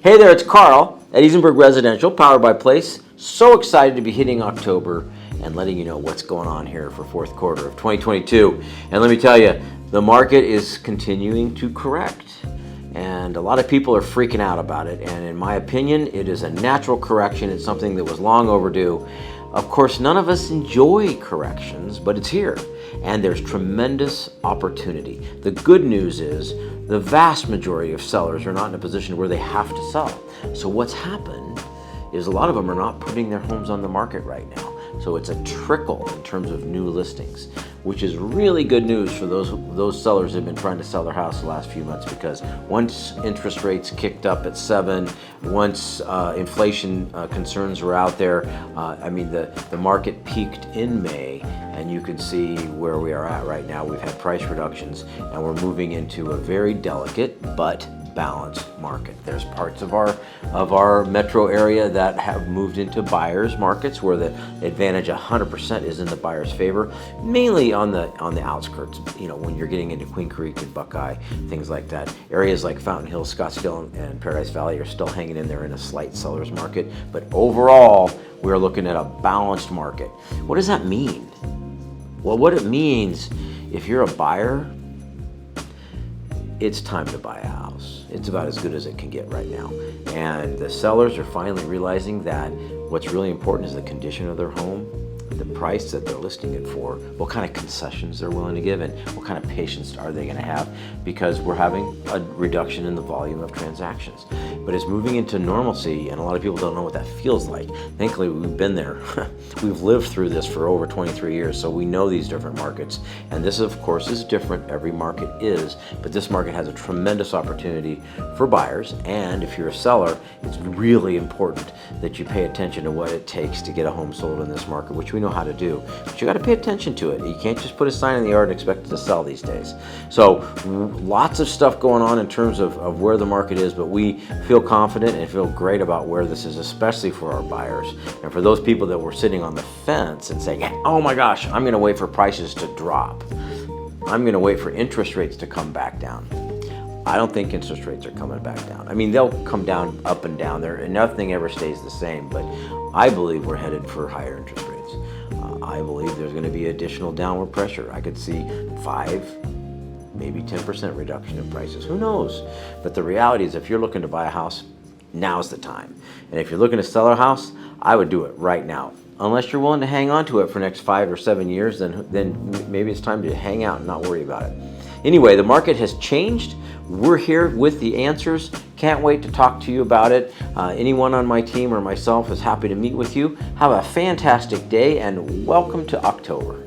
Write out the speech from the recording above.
Hey there, it's Karl at Isenburg Residential, powered by Place. So excited to be hitting October and letting you know what's going on here for fourth quarter of 2022. And let me tell you, the market is continuing to correct. And a lot of people are freaking out about it. And in my opinion, it is a natural correction. It's something that was long overdue. Of course, none of us enjoy corrections, but it's here. And there's tremendous opportunity. The good news is the vast majority of sellers are not in a position where they have to sell. So what's happened is a lot of them are not putting their homes on the market right now. So it's a trickle in terms of new listings, which is really good news for those sellers that have been trying to sell their house the last few months, because once interest rates kicked up at 7, once inflation concerns were out there, the market peaked in May, and you can see where we are at right now. We've had price reductions, and we're moving into a very delicate but balanced market. There's parts of our metro area that have moved into buyers markets where the advantage 100% is in the buyer's favor, mainly on the outskirts. You know, when you're getting into Queen Creek and Buckeye, things like that. Areas like Fountain Hills, Scottsdale, and Paradise Valley are still hanging in there in a slight seller's market, but overall we're looking at a balanced market. What does that mean? Well, what it means, if you're a buyer, it's time to buy a house. It's about as good as it can get right now. And the sellers are finally realizing that what's really important is the condition of their home, the price that they're listing it for, what kind of concessions they're willing to give, and what kind of patience are they going to have, because we're having a reduction in the volume of transactions. But it's moving into normalcy, and a lot of people don't know what that feels like. Thankfully, we've been there. We've lived through this for over 23 years, so we know these different markets. And this, of course, is different. Every market is, but this market has a tremendous opportunity for buyers. And if you're a seller, it's really important that you pay attention to what it takes to get a home sold in this market, which we know how to do. But you got to pay attention to it. You can't just put a sign in the yard and expect it to sell these days. So lots of stuff going on in terms of where the market is, but we feel confident and feel great about where this is, especially for our buyers. And for those people that were sitting on the fence and saying, oh my gosh, I'm going to wait for prices to drop. I'm going to wait for interest rates to come back down. I don't think interest rates are coming back down. I mean, they'll come down, up and down there, and nothing ever stays the same, but I believe we're headed for higher interest rates. I believe there's going to be additional downward pressure. I could see 5, maybe 10% reduction in prices. Who knows? But the reality is, if you're looking to buy a house, now's the time. And if you're looking to sell a house, I would do it right now. Unless you're willing to hang on to it for the next 5 or 7 years, then maybe it's time to hang out and not worry about it. Anyway, the market has changed. We're here with the answers. Can't wait to talk to you about it. Anyone on my team or myself is happy to meet with you. Have a fantastic day, and welcome to October.